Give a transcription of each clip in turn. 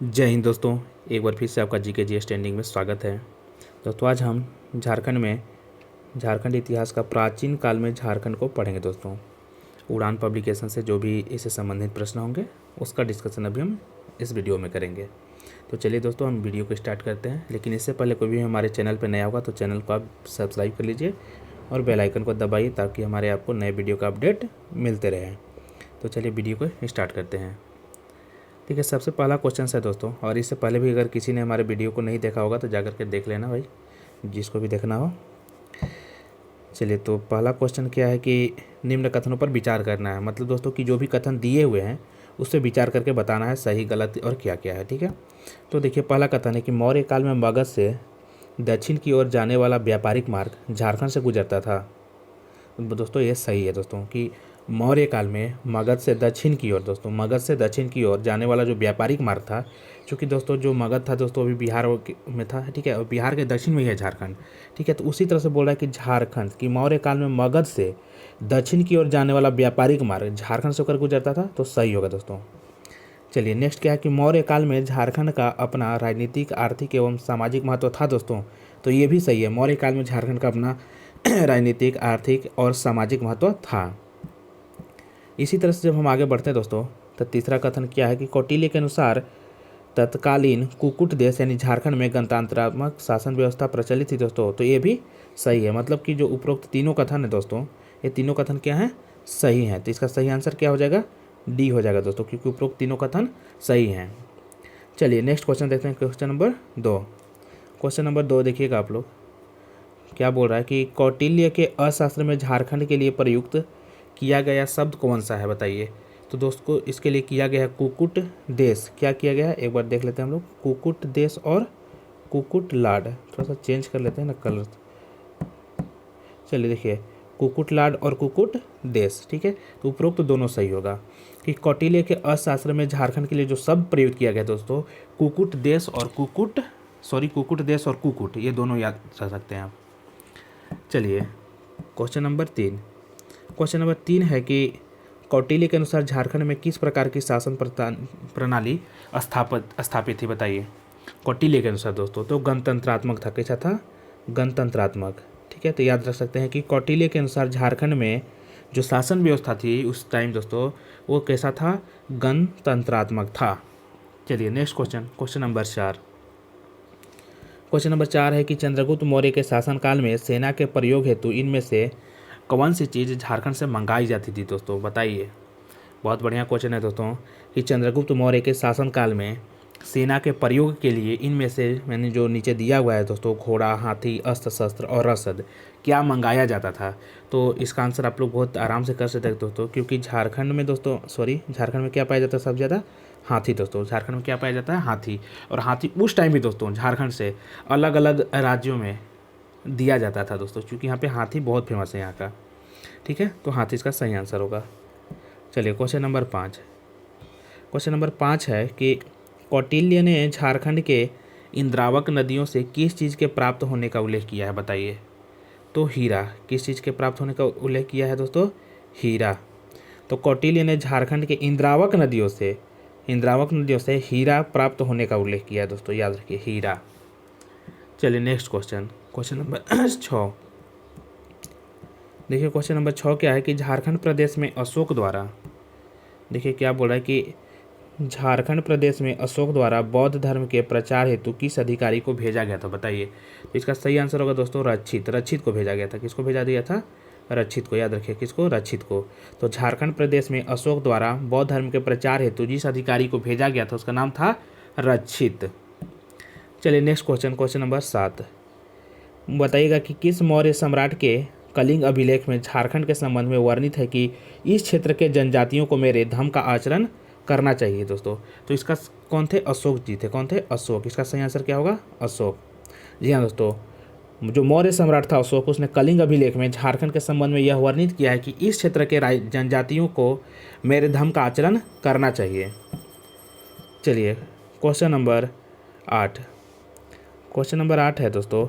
जय हिंद दोस्तों। एक बार फिर से आपका जीके जी स्टैंडिंग में स्वागत है। दोस्तों आज हम झारखंड इतिहास का प्राचीन काल में झारखंड को पढ़ेंगे। दोस्तों उड़ान पब्लिकेशन से जो भी इससे संबंधित प्रश्न होंगे उसका डिस्कशन अभी हम इस वीडियो में करेंगे। तो चलिए दोस्तों हम वीडियो को स्टार्ट करते हैं, लेकिन इससे पहले कोई भी हमारे चैनल पर नया होगा तो चैनल को आप सब्सक्राइब कर लीजिए और बेल आइकन को दबाइए ताकि हमारे आपको नए वीडियो का अपडेट मिलते रहे। तो चलिए वीडियो को स्टार्ट करते हैं। ठीक है, सबसे पहला क्वेश्चन है दोस्तों, और इससे पहले भी अगर किसी ने हमारे वीडियो को नहीं देखा होगा तो जाकर के देख लेना भाई, जिसको भी देखना हो। चलिए, तो पहला क्वेश्चन क्या है कि निम्न कथनों पर विचार करना है। मतलब दोस्तों कि जो भी कथन दिए हुए हैं उससे विचार करके बताना है सही गलत और क्या क्या है। ठीक है, तो देखिए पहला कथन है कि मौर्य काल में मगध से दक्षिण की ओर जाने वाला व्यापारिक मार्ग झारखंड से गुजरता था। दोस्तों ये सही है दोस्तों कि मौर्य काल में मगध से दक्षिण की ओर जाने वाला जो व्यापारिक मार्ग था, क्योंकि दोस्तों जो मगध था दोस्तों अभी बिहार में था। ठीक है, और बिहार के दक्षिण में ही है झारखंड। ठीक है, तो उसी तरह से बोल रहा है कि झारखंड की मौर्य काल में मगध से दक्षिण की ओर जाने वाला व्यापारिक मार्ग झारखंड से होकर गुजरता था, तो सही होगा दोस्तों। चलिए नेक्स्ट क्या है कि मौर्य काल में झारखंड का अपना राजनीतिक, आर्थिक एवं सामाजिक महत्व था दोस्तों, तो ये भी सही है। मौर्य काल में झारखंड का अपना राजनीतिक, आर्थिक और सामाजिक महत्व था। इसी तरह से जब हम आगे बढ़ते हैं दोस्तों, तो तीसरा कथन क्या है कि कौटिल्य के अनुसार तत्कालीन कुकुट देश यानी झारखंड में गणतंत्रात्मक शासन व्यवस्था प्रचलित थी दोस्तों, तो ये भी सही है। मतलब कि जो उपरोक्त तीनों कथन है दोस्तों, ये तीनों कथन क्या हैं, सही हैं। तो इसका सही आंसर क्या हो जाएगा, डी हो जाएगा दोस्तों, क्योंकि उपरोक्त तीनों कथन सही हैं। चलिए नेक्स्ट क्वेश्चन देखते हैं, क्वेश्चन नंबर 2। क्वेश्चन नंबर 2 देखिएगा आप लोग, क्या बोल रहा है कि कौटिल्य के अर्थशास्त्र में झारखंड के लिए प्रयुक्त किया गया शब्द कौन सा है, बताइए। तो दोस्तों इसके लिए किया गया है कुकुट देश। क्या किया गया है एक बार देख लेते हैं हम लोग, कुकुट देश और कुकुट लाड। थोड़ा सा चेंज कर लेते हैं ना कलर। चलिए देखिए, कुकुट लाड और कुकुट देश। ठीक है, तो उपरोक्त तो दोनों सही होगा कि कौटिल्य के अर्थशास्त्र में झारखंड के लिए जो शब्द प्रयुक्त किया गया दोस्तों, कुकुट देश और कुकुट कुकुट, ये दोनों याद रख सकते हैं आप। चलिए क्वेश्चन नंबर 3 है कि कौटिल्य के अनुसार झारखंड में किस प्रकार की शासन प्रणाली स्थापित थी, बताइए। कौटिल्य के अनुसार दोस्तों तो गणतंत्रात्मक था। कैसा था, गणतंत्रात्मक। ठीक है, तो याद रख सकते हैं कि कौटिल्य के अनुसार झारखंड में जो शासन व्यवस्था थी उस टाइम दोस्तों वो कैसा था, गणतंत्रात्मक था। चलिए नेक्स्ट क्वेश्चन नंबर 4 है कि चंद्रगुप्त मौर्य के शासनकाल में सेना के प्रयोग हेतु इनमें से कौन सी चीज़ झारखंड से मंगाई जाती थी दोस्तों, बताइए। बहुत बढ़िया क्वेश्चन है दोस्तों कि चंद्रगुप्त मौर्य के शासनकाल में सेना के प्रयोग के लिए इनमें से मैंने जो नीचे दिया हुआ है दोस्तों, घोड़ा, हाथी, अस्त्र शस्त्र और रसद, क्या मंगाया जाता था। तो इसका आंसर आप लोग बहुत आराम से कर सकते हैं दोस्तों, क्योंकि झारखंड में क्या पाया जाता है सबसे ज़्यादा, हाथी दोस्तों। झारखंड में क्या पाया जाता है, हाथी। और हाथी उस टाइम भी दोस्तों झारखंड से अलग अलग राज्यों में दिया जाता था दोस्तों, क्योंकि यहाँ पे हाथी बहुत फेमस है यहाँ का। ठीक है, तो हाथी इसका सही आंसर होगा। चलिए क्वेश्चन नंबर 5 है कि कौटिल्य ने झारखंड के इंद्रावक नदियों से किस चीज़ के प्राप्त होने का उल्लेख किया है, बताइए। तो हीरा। किस चीज़ के प्राप्त होने का उल्लेख किया है दोस्तों, हीरा। तो कौटिल्य ने झारखंड के इंद्रावक नदियों से हीरा प्राप्त होने का उल्लेख किया है दोस्तों, याद रखिए, हीरा। चलिए नेक्स्ट क्वेश्चन नंबर 6। देखिए क्वेश्चन नंबर 6 क्या है कि झारखंड प्रदेश में अशोक द्वारा, देखिए क्या बोल रहा है कि झारखंड प्रदेश में अशोक द्वारा बौद्ध धर्म के प्रचार हेतु किस अधिकारी को भेजा गया था, बताइए। तो इसका सही आंसर होगा दोस्तों रक्षित को भेजा गया था। किसको भेजा दिया था, रक्षित को, याद रखिए, किसको, रक्षित को। तो झारखंड प्रदेश में अशोक द्वारा बौद्ध धर्म के प्रचार हेतु जिस अधिकारी को भेजा गया था उसका नाम था रक्षित। चलिए नेक्स्ट क्वेश्चन नंबर 7, बताइएगा कि किस मौर्य सम्राट के कलिंग अभिलेख में झारखंड के संबंध में वर्णित है कि इस क्षेत्र के जनजातियों को मेरे धर्म का आचरण करना चाहिए दोस्तों। तो इसका कौन थे, अशोक जी थे। कौन थे, अशोक। इसका सही आंसर क्या होगा, अशोक। जी हाँ दोस्तों, जो मौर्य सम्राट था अशोक, उसने कलिंग अभिलेख में झारखंड के संबंध में यह वर्णित किया है कि इस क्षेत्र के जनजातियों को मेरे धर्म का आचरण करना चाहिए। चलिए क्वेश्चन नंबर 8 है दोस्तों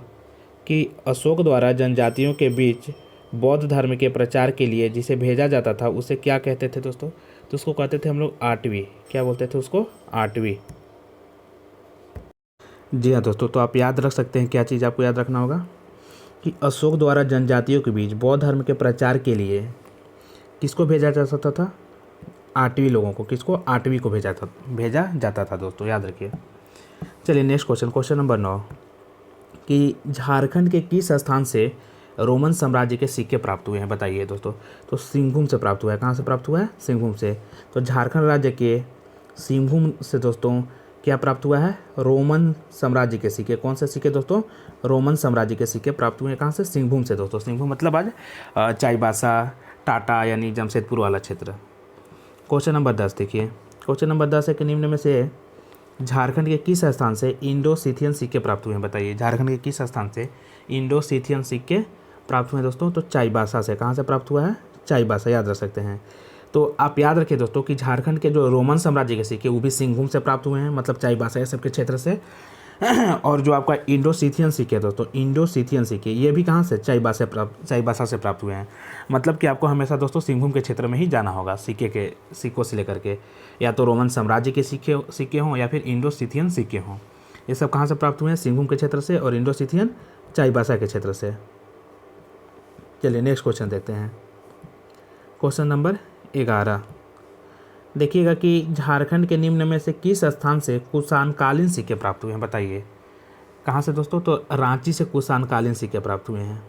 कि अशोक द्वारा जनजातियों के बीच बौद्ध धर्म के प्रचार के लिए जिसे भेजा जाता था उसे क्या कहते थे दोस्तों। तो उसको कहते थे हम लोग आठवीं। क्या बोलते थे उसको, आठवीं। जी हाँ दोस्तों, तो आप याद रख सकते हैं, क्या चीज़ आपको याद रखना होगा कि अशोक द्वारा जनजातियों के बीच बौद्ध धर्म के प्रचार के लिए किसको भेजा जा सकता था? आठवीं लोगों को। किसको? आठवीं को भेजा जाता था दोस्तों, याद रखिए। चलिए नेक्स्ट क्वेश्चन, क्वेश्चन नंबर 9 कि झारखंड के किस स्थान से रोमन साम्राज्य के सिक्के प्राप्त हुए हैं? बताइए दोस्तों। तो सिंहभूम से प्राप्त हुआ है। कहाँ से प्राप्त हुआ है? सिंहभूम से। तो झारखंड राज्य के सिंहभूम से दोस्तों क्या प्राप्त हुआ है? रोमन साम्राज्य के सिक्के। कौन से सिक्के दोस्तों? रोमन साम्राज्य के सिक्के प्राप्त हुए हैं। कहाँ से? सिंहभूम से दोस्तों। सिंहभूम मतलब आज चाईबासा, टाटा यानी जमशेदपुर वाला क्षेत्र। क्वेश्चन नंबर 10 देखिए, क्वेश्चन नंबर 10 है कि निम्न में से झारखंड के किस स्थान से इंडो सीथियन सिक्के प्राप्त हुए हैं? बताइए, झारखंड के किस स्थान से इंडो सीथियन सिक्के प्राप्त हुए हैं दोस्तों? तो चाईबासा से। कहाँ से प्राप्त हुआ है? चाईबासा, याद रख सकते हैं। तो आप याद रखिए दोस्तों कि झारखंड के जो रोमन साम्राज्य के सिक्के वो भी सिंहभूम से प्राप्त हुए हैं, मतलब चाईबासा ये सब के क्षेत्र से। और जो आपका इंडो सीथियन सिक्के है दोस्तों, इंडो सीथियन सिक्के ये भी कहाँ से? चाईबासा से प्राप्त हुए हैं। मतलब कि आपको हमेशा दोस्तों सिंहभूम के क्षेत्र में ही जाना होगा सिक्कों से लेकर के, या तो रोमन साम्राज्य के सिक्के हों या फिर इंडो सीथियन सिक्के हों। ये सब कहाँ से प्राप्त हुए हैं? सिंहभूम के क्षेत्र से, और इंडो सीथियन चाईबासा के क्षेत्र से। चलिए नेक्स्ट क्वेश्चन देखते हैं, क्वेश्चन नंबर 11 देखिएगा कि झारखंड के निम्न में से किस स्थान से कुषाणकालीन सिक्के प्राप्त हुए हैं? बताइए, कहाँ से दोस्तों? तो रांची से कुषाणकालीन सिक्के प्राप्त हुए हैं।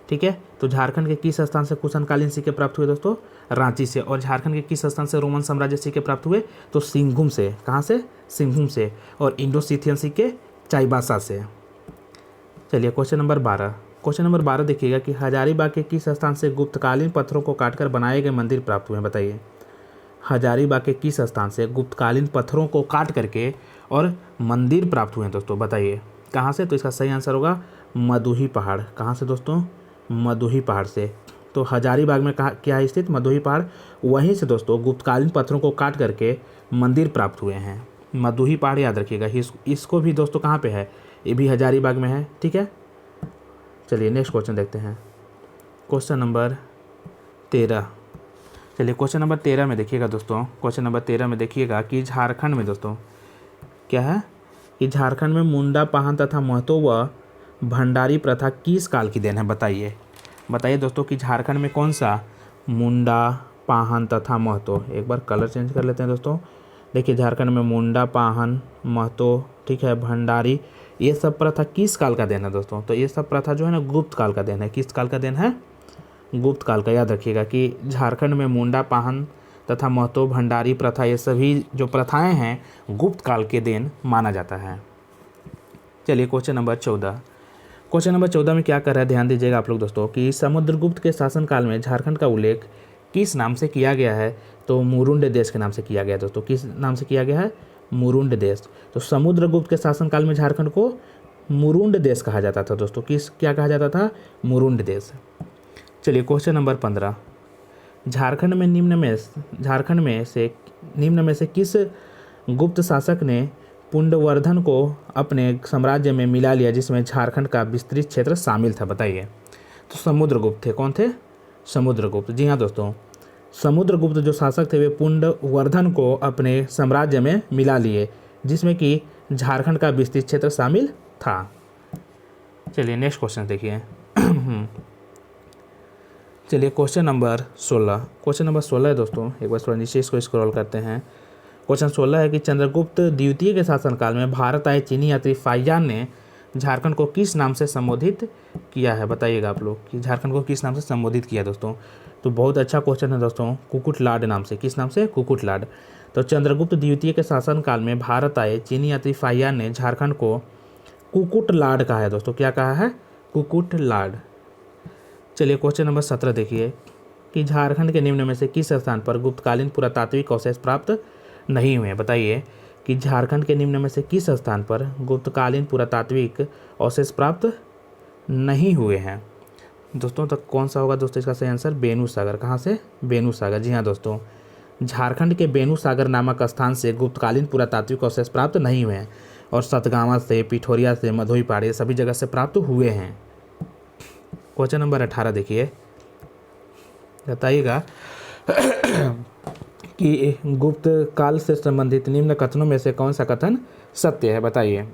ठीक है, तो झारखंड के किस स्थान से कुषाणकालीन सिक्के प्राप्त हुए दोस्तों? रांची से। और झारखंड के किस स्थान से रोमन साम्राज्य सिक्के प्राप्त हुए? तो सिंहभूम से। कहाँ से? सिंहभूम से। और इंडो सीथियन सिक्के चाईबासा से। चलिए क्वेश्चन नंबर 12, क्वेश्चन नंबर 12 देखिएगा कि हजारीबाग के किस स्थान से गुप्तकालीन पत्थरों को काटकर बनाए गए मंदिर प्राप्त हुए हैं? बताइए, हजारीबाग के किस स्थान से गुप्तकालीन पत्थरों को काट करके और मंदिर प्राप्त हुए हैं दोस्तों? बताइए कहाँ से? तो इसका सही आंसर होगा मदुही पहाड़। कहाँ से दोस्तों? मदुही पहाड़ से। तो हजारीबाग में कहाँ क्या है स्थित? मदुही पहाड़। वहीं से दोस्तों गुप्तकालीन पत्थरों को काट करके मंदिर प्राप्त हुए हैं। मदुही पहाड़ याद रखिएगा। इसको भी दोस्तों कहाँ पे है? ये भी हजारीबाग में है। ठीक है, चलिए नेक्स्ट क्वेश्चन देखते हैं, क्वेश्चन नंबर 13। चलिए क्वेश्चन नंबर 13 में देखिएगा दोस्तों, क्वेश्चन नंबर 13 में देखिएगा कि झारखंड में दोस्तों क्या है कि झारखंड में मुंडा पाहन तथा महतो व भंडारी प्रथा किस काल की देन है? बताइए, बताइए दोस्तों कि झारखंड में कौन सा मुंडा पाहन तथा महतो, एक बार कलर चेंज कर लेते हैं दोस्तों। देखिए झारखंड में मुंडा पाहन, महतो, ठीक है, भंडारी, ये सब प्रथा किस काल का देन है दोस्तों? तो ये सब प्रथा जो है ना गुप्त काल का देन है। किस काल का देन है? गुप्त काल का। याद रखिएगा कि झारखंड में मुंडा पाहन तथा महतो, भंडारी प्रथा, ये सभी जो प्रथाएं हैं गुप्त काल के देन माना जाता है। चलिए क्वेश्चन नंबर 14, क्वेश्चन नंबर 14 में क्या कर रहा है, ध्यान दीजिएगा आप लोग दोस्तों कि समुद्रगुप्त के शासनकाल में झारखंड का उल्लेख किस नाम से किया गया है? तो मुरुंड देश के नाम से किया गया दोस्तों। किस नाम से किया गया है? मुरुंड देश। तो समुद्रगुप्त के शासनकाल में झारखंड को मुरुंड देश कहा जाता था दोस्तों। क्या कहा जाता था? मुरुंड देश। चलिए क्वेश्चन नंबर 15, झारखंड में निम्न में से किस गुप्त शासक ने पुंडवर्धन को अपने साम्राज्य में मिला लिया जिसमें झारखंड का विस्तृत क्षेत्र शामिल था? बताइए। तो समुद्रगुप्त थे। कौन थे? समुद्रगुप्त। जी हाँ दोस्तों, समुद्रगुप्त जो शासक थे वे पुंडवर्धन को अपने साम्राज्य में मिला लिए जिसमें कि झारखंड का विस्तृत क्षेत्र शामिल था। चलिए नेक्स्ट क्वेश्चन देखिए। चलिए क्वेश्चन नंबर 16, क्वेश्चन नंबर 16 है दोस्तों, एक बार थोड़ा नीचे इसको स्क्रॉल करते हैं। क्वेश्चन 16 है कि चंद्रगुप्त द्वितीय के शासनकाल में भारत आए चीनी यात्री फाहियान ने झारखंड को किस नाम से संबोधित किया है? बताइएगा आप लोग कि झारखंड को किस नाम से संबोधित किया दोस्तों। तो बहुत अच्छा क्वेश्चन है दोस्तों, कुकुटलाड नाम से। किस नाम से? कुकुटलाड। तो चंद्रगुप्त द्वितीय के शासनकाल में भारत आए चीनी यात्री फाहियान ने झारखंड को कुकुटलाड कहा है दोस्तों। क्या कहा है? कुकुटलाड। चलिए क्वेश्चन नंबर 17 देखिए कि झारखंड के निम्न में से किस स्थान पर गुप्तकालीन पुरातात्विक अवशेष प्राप्त नहीं हुए? बताइए कि झारखंड के निम्न में से किस स्थान पर गुप्तकालीन पुरातात्विक अवशेष प्राप्त नहीं हुए हैं दोस्तों? तो कौन सा होगा दोस्तों इसका सही आंसर? बेनू सागर। कहाँ से? बेनू सागर। जी हाँ दोस्तों, झारखंड के बेनू सागर नामक स्थान से गुप्तकालीन पुरातात्विक अवशेष प्राप्त नहीं हुए हैं और सतगावा से, पिठोरिया से, मधोई पहाड़ी सभी जगह से प्राप्त हुए हैं। क्वेश्चन नंबर 18 देखिए, बताइएगा कि गुप्त काल से संबंधित निम्न कथनों में से कौन सा कथन सत्य है? बताइए।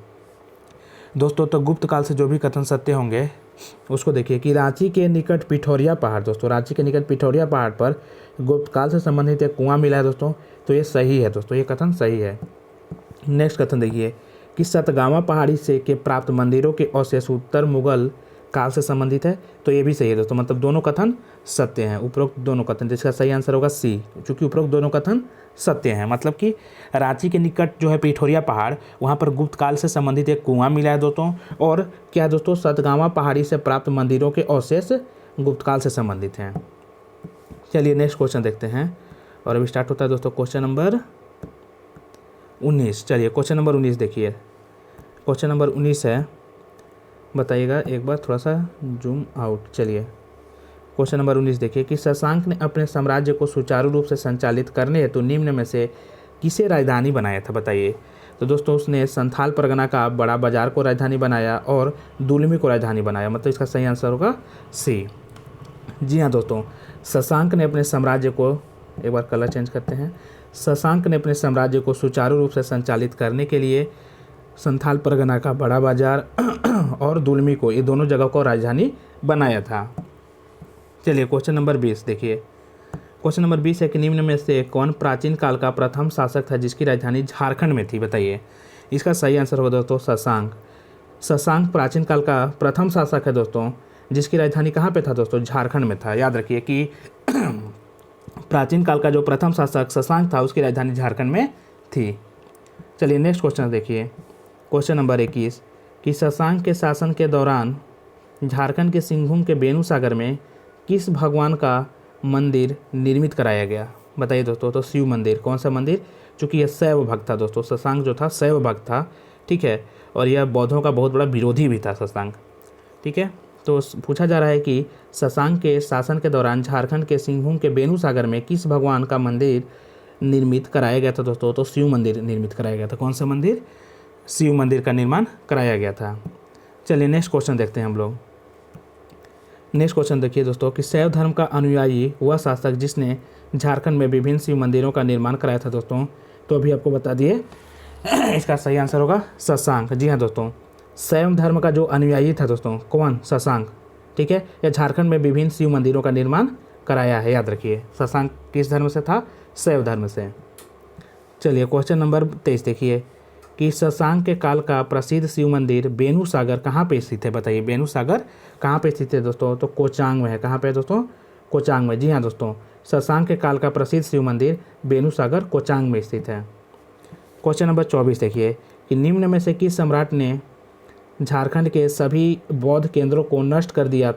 दोस्तों तो गुप्त काल से जो भी कथन सत्य होंगे उसको देखिए कि रांची के निकट पिठौरिया पहाड़, दोस्तों रांची के निकट पिठौरिया पहाड़ पर गुप्त काल से संबंधित एक कुआं मिला है दोस्तों, तो ये सही है दोस्तों, ये कथन सही है। नेक्स्ट कथन देखिए कि सतगावा पहाड़ी से के प्राप्त मंदिरों के अवशेष उत्तर मुगल काल से संबंधित है, तो ये भी सही है दोस्तों, मतलब दोनों कथन सत्य हैं, उपरोक्त दोनों कथन, जिसका सही आंसर होगा सी, क्योंकि उपरोक्त दोनों कथन सत्य हैं। मतलब कि रांची के निकट जो है पिठौरिया पहाड़, वहाँ पर गुप्त काल से संबंधित एक कुआं मिला है दोस्तों, और क्या दोस्तों सतगावा पहाड़ी से प्राप्त मंदिरों के अवशेष गुप्त काल से संबंधित हैं। चलिए नेक्स्ट क्वेश्चन देखते हैं, और अभी स्टार्ट होता है दोस्तों क्वेश्चन नंबर 19। चलिए क्वेश्चन नंबर 19 देखिए, क्वेश्चन नंबर 19 है, बताइएगा एक बार थोड़ा सा जूम आउट। चलिए क्वेश्चन नंबर 19 देखिए कि शशांक ने अपने साम्राज्य को सुचारू रूप से संचालित करने हेतु निम्न में से किसे राजधानी बनाया था, बताइए। तो दोस्तों उसने संथाल परगना का बड़ा बाजार को राजधानी बनाया और दुलमी को राजधानी बनाया, मतलब इसका सही आंसर होगा सी। जी हाँ दोस्तों, शशांक ने अपने साम्राज्य को, एक बार कलर चेंज करते हैं, शशांक ने अपने साम्राज्य को सुचारू रूप से संचालित करने के लिए संथाल परगना का बड़ा बाजार और दुलमी को, ये दोनों जगह को राजधानी बनाया था। चलिए क्वेश्चन नंबर 20 देखिए, क्वेश्चन नंबर 20 है कि निम्न में से कौन प्राचीन काल का प्रथम शासक था जिसकी राजधानी झारखंड में थी, बताइए। इसका सही आंसर होगा दोस्तों शशांक। शशांक प्राचीन काल का प्रथम शासक है दोस्तों, जिसकी राजधानी कहाँ पे था दोस्तों, झारखंड में था। याद रखिए कि प्राचीन काल का जो प्रथम शासक शशांक था उसकी राजधानी झारखंड में थी। चलिए नेक्स्ट क्वेश्चन देखिए, क्वेश्चन नंबर 21 कि शशांक के शासन के दौरान झारखंड के सिंहभूम के बेनू सागर में किस भगवान का मंदिर निर्मित कराया गया, बताइए दोस्तों। तो शिव मंदिर। कौन सा मंदिर, चूँकि यह शैव भक्त था दोस्तों, शशांक जो था शैव भक्त था, ठीक है, और यह बौद्धों का बहुत बड़ा विरोधी भी था शशांक, ठीक है। तो पूछा जा रहा है कि शशांक के शासन के दौरान झारखंड के सिंहभूम के बेनू सागर में किस भगवान का मंदिर निर्मित कराया गया था दोस्तों। तो शिव मंदिर निर्मित कराया गया था। कौन सा मंदिर, शिव मंदिर का निर्माण कराया गया था। चलिए नेक्स्ट क्वेश्चन देखते हैं हम लोग। नेक्स्ट क्वेश्चन देखिए दोस्तों कि शैव धर्म का अनुयायी वह शासक जिसने झारखंड में विभिन्न शिव मंदिरों का निर्माण कराया था दोस्तों, तो अभी आपको बता दिए इसका सही आंसर होगा शशांक। जी हाँ दोस्तों, शैव धर्म का जो अनुयायी था दोस्तों, कौन, शशांक, ठीक है। यह झारखंड में विभिन्न शिव मंदिरों का निर्माण कराया है, याद रखिए। शशांक किस धर्म से था, शैव धर्म से। चलिए क्वेश्चन नंबर 23 देखिए कि शशांक के काल का प्रसिद्ध शिव मंदिर बेनू सागर कहाँ पे स्थित है, बताइए। बेनू सागर कहाँ पे स्थित है दोस्तों, तो कोचांग में है। कहाँ पे है दोस्तों, कोचांग में। जी हाँ दोस्तों, शशांक के काल का प्रसिद्ध शिव मंदिर बेनू सागर कोचांग में स्थित है। क्वेश्चन नंबर 24 देखिए कि निम्न में से किस सम्राट ने झारखंड के सभी बौद्ध केंद्रों को नष्ट कर दिया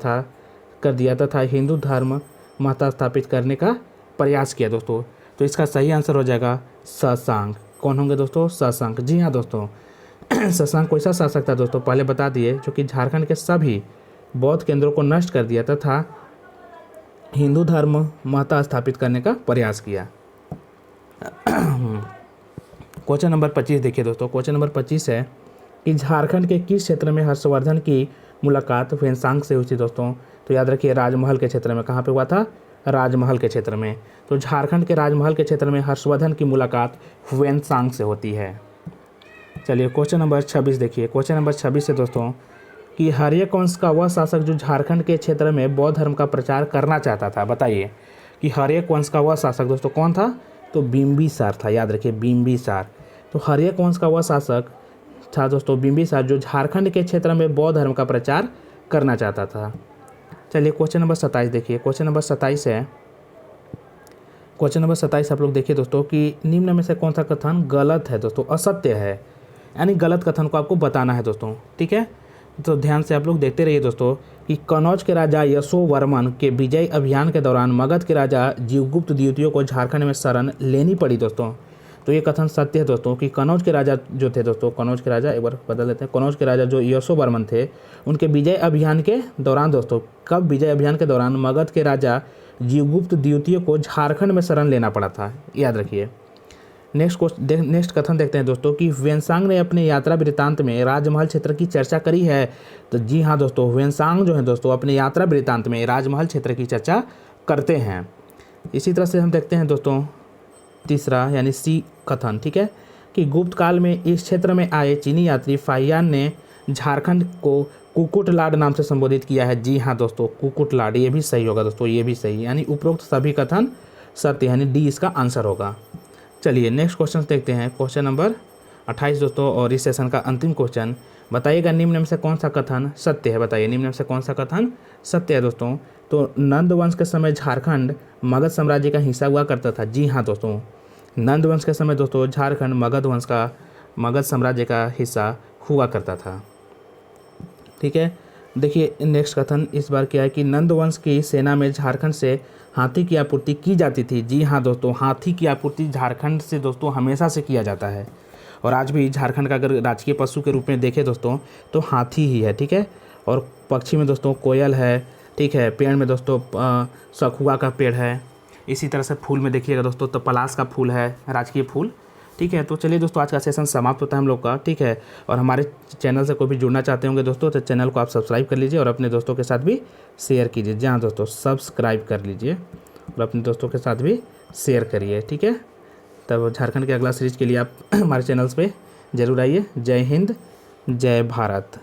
तथा हिंदू धर्म महत्ता स्थापित करने का प्रयास किया दोस्तों। तो इसका सही आंसर हो जाएगा शशांक। कौन होंगे दोस्तों, शशांक। जी हाँ दोस्तों, शशांक कोई सा शासक था दोस्तों, पहले बता दिए, जो कि झारखंड के सभी बौद्ध केंद्रों को नष्ट कर दिया तथा हिंदू धर्म महत्ता स्थापित करने का प्रयास किया। क्वेश्चन नंबर 25 देखिए दोस्तों, क्वेश्चन नंबर 25 है कि झारखंड के किस क्षेत्र में हर्षवर्धन की मुलाकात ह्वेनसांग से हुई थी दोस्तों। तो याद रखिए राजमहल के क्षेत्र में। कहाँ पे हुआ था, राजमहल के क्षेत्र में। तो झारखंड के राजमहल के क्षेत्र में हर्षवर्धन की मुलाकात ह्वेनसांग से होती है। चलिए क्वेश्चन नंबर 26 देखिए, क्वेश्चन नंबर 26 है दोस्तों कि हर्यक वंश का वह शासक जो झारखंड के क्षेत्र में बौद्ध धर्म का प्रचार करना चाहता था, बताइए कि हर्यक वंश का वह शासक दोस्तों कौन था, तो बिंबिसार था। याद रखिए बिंबिसार। तो हर्यक वंश का वह शासक था दोस्तों बिंबिसार, जो झारखंड के क्षेत्र में बौद्ध धर्म का प्रचार करना चाहता था। चलिए क्वेश्चन नंबर 27 देखिए, क्वेश्चन नंबर 27 है, क्वेश्चन नंबर 27 आप लोग देखिए दोस्तों कि निम्न में से कौन सा कथन गलत है दोस्तों, असत्य है, यानी गलत कथन को आपको बताना है दोस्तों, ठीक है। तो ध्यान से आप लोग देखते रहिए दोस्तों कि कनौज के राजा यशोवर्मन के विजय अभियान के दौरान मगध के राजा जीवगुप्त द्वितीय को झारखंड में शरण लेनी पड़ी दोस्तों। तो ये कथन सत्य है दोस्तों कि कनौज के राजा जो थे दोस्तों, कनौज के राजा, एक बार बदल देते हैं, कनौज के राजा जो यशोवर्मन थे, उनके विजय अभियान के दौरान दोस्तों, कब, विजय अभियान के दौरान मगध के राजा जीवगुप्त द्वितीय को झारखंड में शरण लेना पड़ा था, याद रखिए। नेक्स्ट कथन देखते हैं दोस्तों कि ह्वेनसांग ने अपने यात्रा वृत्तांत में राजमहल क्षेत्र की चर्चा करी है। तो जी हाँ दोस्तों, ह्वेनसांग जो है दोस्तों अपने यात्रा वृत्तांत में राजमहल क्षेत्र की चर्चा करते हैं। इसी तरह से हम देखते हैं दोस्तों तीसरा यानी सी कथन, ठीक है, कि गुप्त काल में इस क्षेत्र में आए चीनी यात्री फाहियान ने झारखंड को कुकुटलाड नाम से संबोधित किया है? जी हाँ दोस्तों, कुकुटलाड, ये भी सही होगा दोस्तों, ये भी सही, यानी उपरोक्त सभी कथन सत्य, यानी डी इसका आंसर होगा। चलिए नेक्स्ट क्वेश्चन देखते हैं, क्वेश्चन नंबर 28 दोस्तों, और इस सेशन का अंतिम क्वेश्चन। बताइएगा निम्न में से कौन सा कथन सत्य है? बताइए निम्न में से कौन सा कथन सत्य है दोस्तों। तो नंद वंश के समय झारखंड मगध साम्राज्य का हिस्सा हुआ करता था। जी हाँ दोस्तों, नंद वंश के समय दोस्तों झारखंड मगध साम्राज्य का हिस्सा हुआ करता था। ठीक है, देखिए नेक्स्ट कथन इस बार क्या है कि नंद वंश की सेना में झारखंड से हाथी की आपूर्ति की जाती थी। जी हाँ दोस्तों, हाथी की आपूर्ति झारखंड से दोस्तों हमेशा से किया जाता है, और आज भी झारखंड का अगर राजकीय पशु के रूप में देखें दोस्तों तो हाथी ही है। ठीक है, और पक्षी में दोस्तों कोयल है। ठीक है, पेड़ में दोस्तों सखुआ का पेड़ है। इसी तरह से फूल में देखिएगा दोस्तों तो पलाश का फूल है, राजकीय फूल। ठीक है, तो चलिए दोस्तों आज का सेशन समाप्त होता है हम लोग का। ठीक है, और हमारे चैनल से कोई भी जुड़ना चाहते होंगे दोस्तों तो चैनल को आप सब्सक्राइब कर लीजिए और अपने दोस्तों के साथ भी शेयर कीजिए। जी हाँ दोस्तों, सब्सक्राइब कर लीजिए और अपने दोस्तों के साथ भी शेयर करिए। ठीक है, तब झारखंड के अगला सीरीज के लिए आप हमारे चैनल्स पे ज़रूर आइए। जय हिंद, जय भारत।